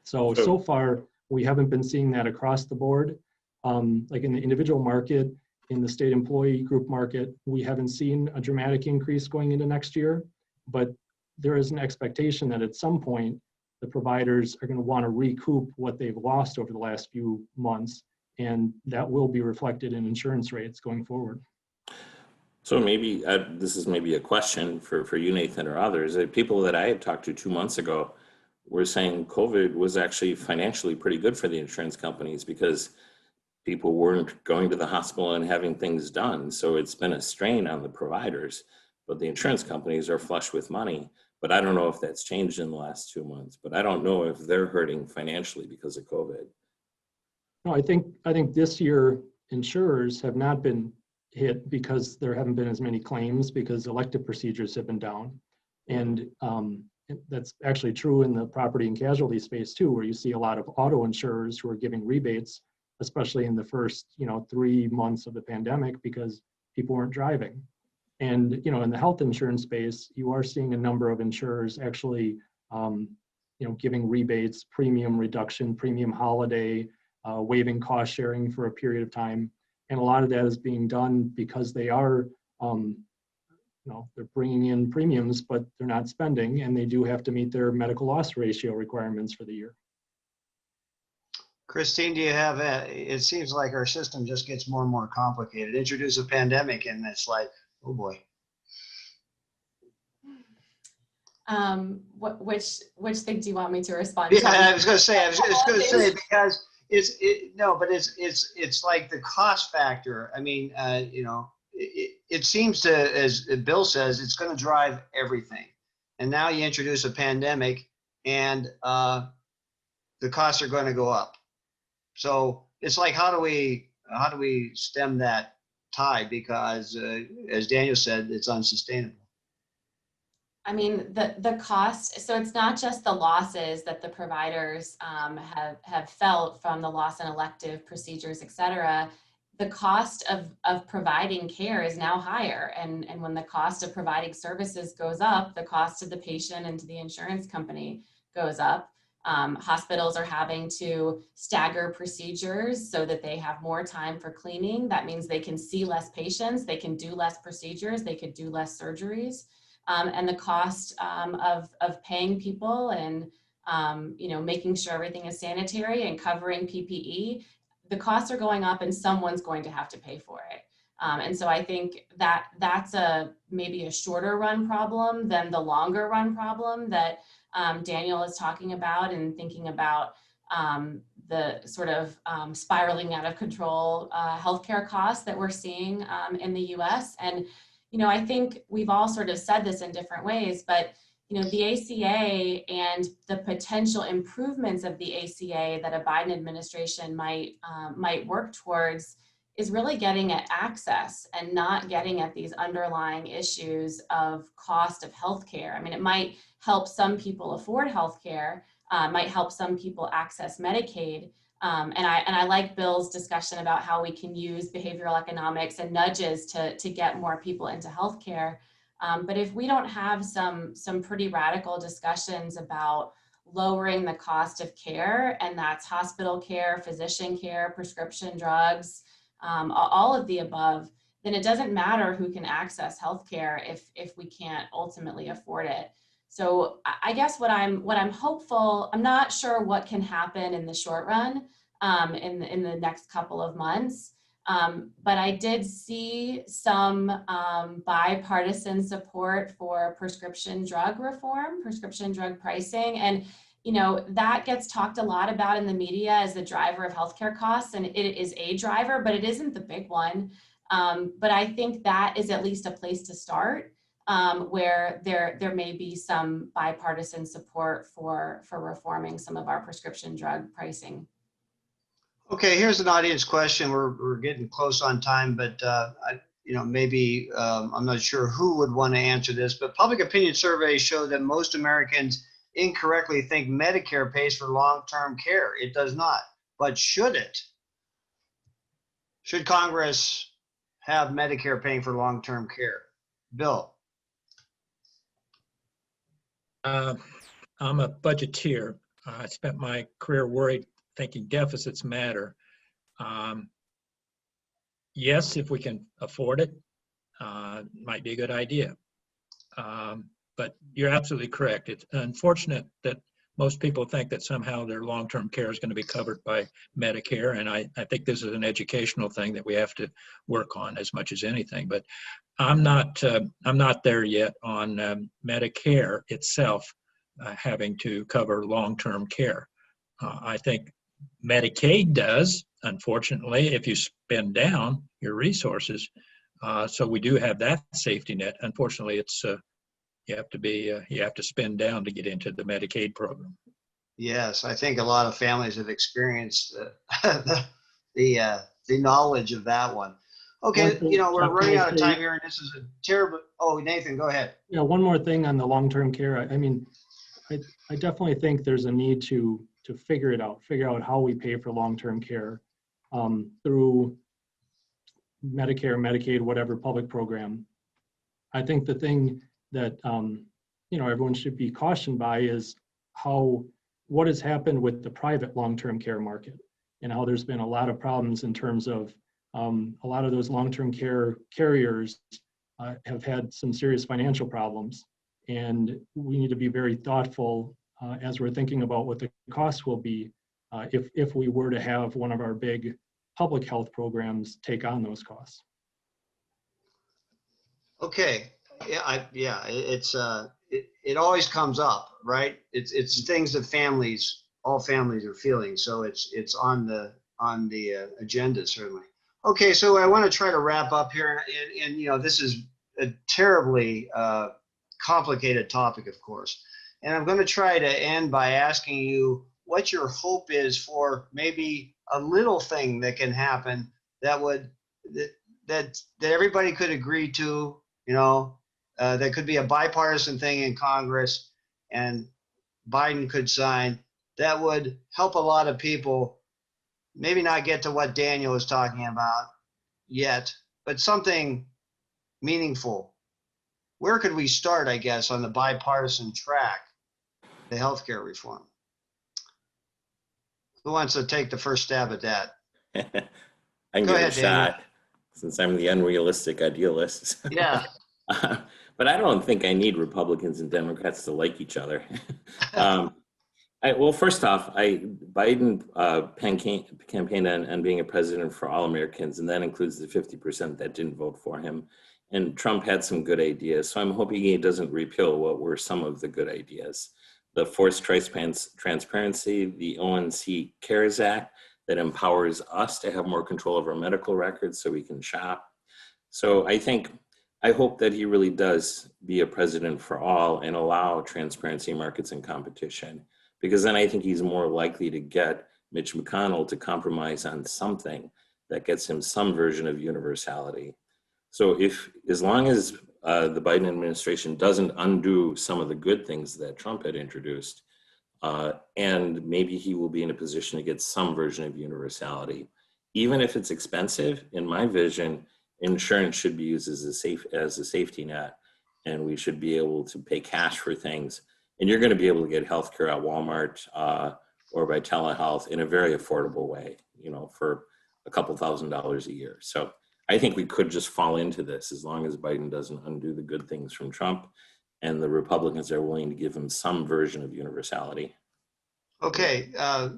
So far, we haven't been seeing that across the board. Like in the individual market, in the state employee group market, we haven't seen a dramatic increase going into next year, but there is an expectation that at some point, the providers are going to want to recoup what they've lost over the last few months, and that will be reflected in insurance rates going forward. So maybe this is maybe a question for you, Nathan, or others. People that I had talked to 2 months ago were saying COVID was actually financially pretty good for the insurance companies because people weren't going to the hospital and having things done. So it's been a strain on the providers, but the insurance companies are flush with money. But I don't know if that's changed in the last 2 months, but I don't know if they're hurting financially because of COVID. No, I think this year insurers have not been hit because there haven't been as many claims because elective procedures have been down. And that's actually true in the property and casualty space too, where you see a lot of auto insurers who are giving rebates, especially in the first 3 months of the pandemic because people weren't driving. And in the health insurance space, you are seeing a number of insurers actually giving rebates, premium reduction, premium holiday, waiving cost sharing for a period of time. And a lot of that is being done because they are, they're bringing in premiums, but they're not spending, and they do have to meet their medical loss ratio requirements for the year. Christine, do you have it seems like our system just gets more and more complicated. Introduce a pandemic and it's like, oh boy. Which thing do you want me to respond to? Yeah, I was going to say because it's like the cost factor. I mean, it seems to, as Bill says, it's going to drive everything. And now you introduce a pandemic and the costs are going to go up. So it's like, how do we stem that tide? Because as Daniel said, it's unsustainable. I mean, the cost, so it's not just the losses that the providers have felt from the loss in elective procedures, et cetera. The cost of providing care is now higher. And when the cost of providing services goes up, the cost to the patient and to the insurance company goes up. Hospitals are having to stagger procedures so that they have more time for cleaning. That means they can see less patients, they can do less procedures, they could do less surgeries. And the cost of paying people and making sure everything is sanitary and covering PPE, the costs are going up and someone's going to have to pay for it. And so I think that's maybe a shorter run problem than the longer run problem that Daniel is talking about, and thinking about the sort of spiraling out of control healthcare costs that we're seeing in the US. And I think we've all sort of said this in different ways, but the ACA and the potential improvements of the ACA that a Biden administration might work towards is really getting at access and not getting at these underlying issues of cost of healthcare. I mean, it might help some people afford healthcare, might help some people access Medicaid. And I like Bill's discussion about how we can use behavioral economics and nudges to get more people into healthcare. But if we don't have some pretty radical discussions about lowering the cost of care, and that's hospital care, physician care, prescription drugs, all of the above, then it doesn't matter who can access healthcare if we can't ultimately afford it. So I guess what I'm hopeful, I'm not sure what can happen in the short run in the next couple of months, but I did see some bipartisan support for prescription drug reform, prescription drug pricing, and that gets talked a lot about in the media as the driver of healthcare costs, and it is a driver, but it isn't the big one. But I think that is at least a place to start, where there may be some bipartisan support for reforming some of our prescription drug pricing. Okay, here's an audience question. We're getting close on time, but maybe I'm not sure who would want to answer this, but public opinion surveys show that most Americans incorrectly think Medicare pays for long-term care. It does not. But should it? Should Congress have Medicare paying for long-term care? Bill? I'm a budgeteer. I spent my career worried, thinking deficits matter. Yes, if we can afford it, might be a good idea. But you're absolutely correct. It's unfortunate that most people think that somehow their long-term care is going to be covered by Medicare. And I think this is an educational thing that we have to work on as much as anything. But I'm not there yet on Medicare itself having to cover long-term care. I think Medicaid does, unfortunately, if you spend down your resources. So we do have that safety net. Unfortunately, it's you have to spend down to get into the Medicaid program. Yes, I think a lot of families have experienced the knowledge of that one. Okay, we're running out of time here, and this is a terrible. Oh, Nathan, go ahead. Yeah, one more thing on the long-term care. I mean, I definitely think there's a need to figure out how we pay for long-term care through Medicare, Medicaid, whatever public program. I think the thing that everyone should be cautioned by is what has happened with the private long-term care market, and how there's been a lot of problems in terms of a lot of those long-term care carriers have had some serious financial problems, and we need to be very thoughtful as we're thinking about what the costs will be if we were to have one of our big public health programs take on those costs. Okay. Yeah, it always comes up, right? It's things that all families are feeling. So it's on the agenda, certainly. Okay, so I want to try to wrap up here, and this is a terribly complicated topic, of course. And I'm going to try to end by asking you what your hope is for maybe a little thing that can happen that everybody could agree to, that could be a bipartisan thing in Congress and Biden could sign, that would help a lot of people maybe not get to what Daniel was talking about yet, but something meaningful. Where could we start, I guess, on the bipartisan track, the healthcare reform? Who wants to take the first stab at that? I can Go give ahead, it a shot, since I'm the unrealistic idealist. Yeah. But I don't think I need Republicans and Democrats to like each other. Well, first off, Biden campaigned on being a president for all Americans, and that includes the 50% that didn't vote for him. And Trump had some good ideas, so I'm hoping he doesn't repeal what were some of the good ideas. The forced transparency, the ONC CARES Act that empowers us to have more control of our medical records so we can shop. So I hope that he really does be a president for all and allow transparency, markets, and competition, because then I think he's more likely to get Mitch McConnell to compromise on something that gets him some version of universality. So as long as the Biden administration doesn't undo some of the good things that Trump had introduced, and maybe he will be in a position to get some version of universality. Even if it's expensive, in my vision, insurance should be used as a safety net, and we should be able to pay cash for things. And you're going to be able to get healthcare at Walmart or by telehealth in a very affordable way, for a couple $1,000s a year. So I think we could just fall into this as long as Biden doesn't undo the good things from Trump and the Republicans are willing to give him some version of universality. Okay,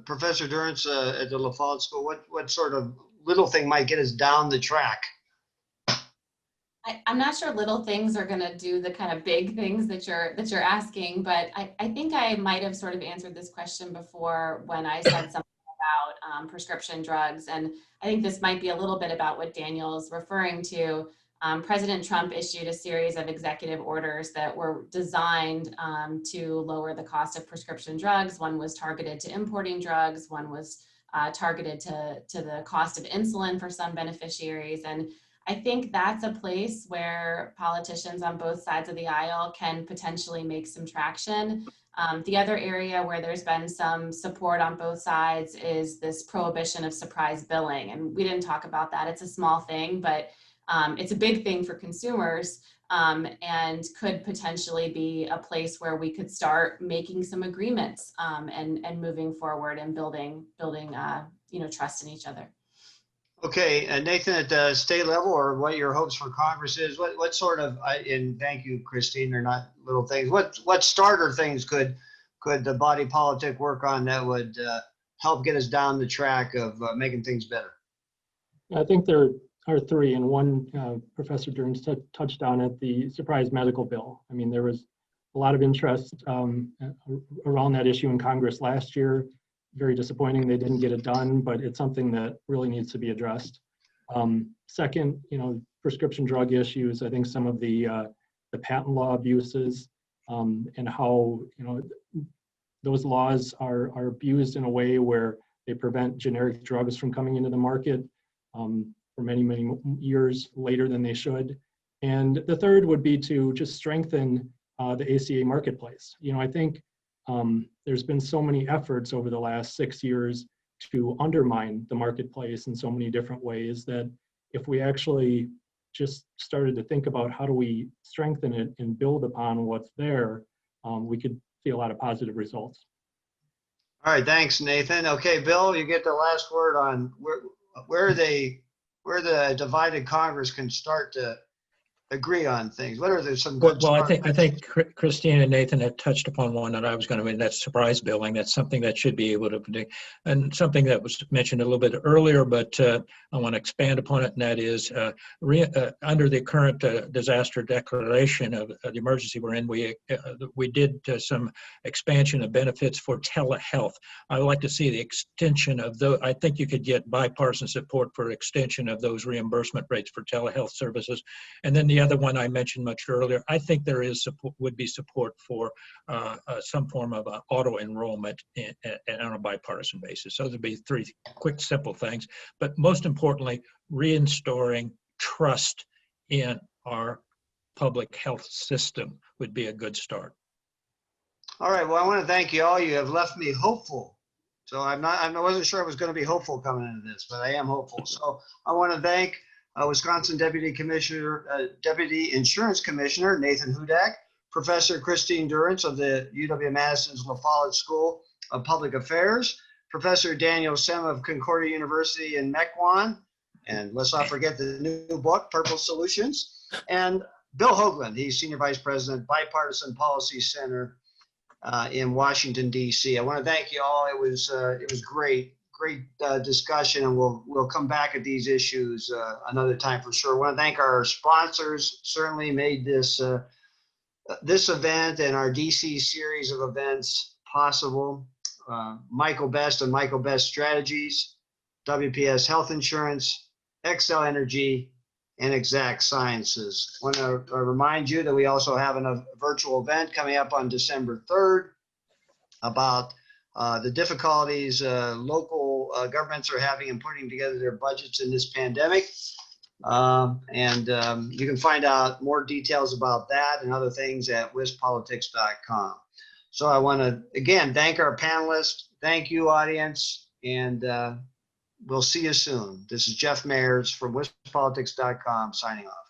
Professor Durrance at the La Follette School, what sort of little thing might get us down the track? I'm not sure little things are going to do the kind of big things that you're asking, but I think I might have sort of answered this question before when I said something about prescription drugs, and I think this might be a little bit about what Daniel's referring to. President Trump issued a series of executive orders that were designed to lower the cost of prescription drugs. One was targeted to importing drugs. One was targeted to the cost of insulin for some beneficiaries. And I think that's a place where politicians on both sides of the aisle can potentially make some traction. The other area where there's been some support on both sides is this prohibition of surprise billing. And we didn't talk about that. It's a small thing, but it's a big thing for consumers, and could potentially be a place where we could start making some agreements, and moving forward and building trust in each other. Okay, Nathan, at the state level, or what your hopes for Congress is, what sort of, and thank you, Christine, they're not little things. What starter things could the body politic work on that would help get us down the track of making things better? I think there are three, and one Professor Durrance touched on it, the surprise medical bill. I mean, there was a lot of interest around that issue in Congress last year. Very disappointing they didn't get it done, but it's something that really needs to be addressed. Second, prescription drug issues. I think some of the patent law abuses, and how those laws are abused in a way where they prevent generic drugs from coming into the market for many, many years later than they should. And the third would be to just strengthen the ACA marketplace. I think there's been so many efforts over the last 6 years to undermine the marketplace in so many different ways that if we actually just started to think about how do we strengthen it and build upon what's there, we could see a lot of positive results. All right, thanks, Nathan. Okay, Bill, you get the last word on where the divided Congress can start to agree on things. What are there some good? Well, I think Christine and Nathan had touched upon one that I was going to mention. That's surprise billing. That's something that should be able to predict, and something that was mentioned a little bit earlier, but I want to expand upon it. And that is under the current disaster declaration of the emergency we're in, we did some expansion of benefits for telehealth. I would like to see the extension of those. I think you could get bipartisan support for extension of those reimbursement rates for telehealth services, and then the other one I mentioned much earlier, I think there is would be support for some form of auto enrollment on a bipartisan basis. So there'd be three quick, simple things. But most importantly, restoring trust in our public health system would be a good start. All right. Well, I want to thank you all. You have left me hopeful. So I wasn't sure I was going to be hopeful coming into this, but I am hopeful. So I want to thank Wisconsin Deputy Insurance Commissioner Nathan Houdek, Professor Christine Durrance of the UW-Madison's Follette School of Public Affairs, Professor Daniel Sem of Concordia University in Mequon, and let's not forget the new book, Purple Solutions, and Bill Hoagland. He's Senior Vice President, Bipartisan Policy Center in Washington, D.C. I want to thank you all. It was great discussion, and we'll come back at these issues another time for sure. I want to thank our sponsors. Certainly made this this event and our DC series of events possible. Michael Best and Michael Best Strategies, WPS Health Insurance, Excel Energy, and Exact Sciences. I want to remind you that we also have a virtual event coming up on December 3rd about the difficulties local governments are having in putting together their budgets in this pandemic. You can find out more details about that and other things at wispolitics.com. So I want to, again, thank our panelists. Thank you, audience. And we'll see you soon. This is Jeff Mayers from wispolitics.com signing off.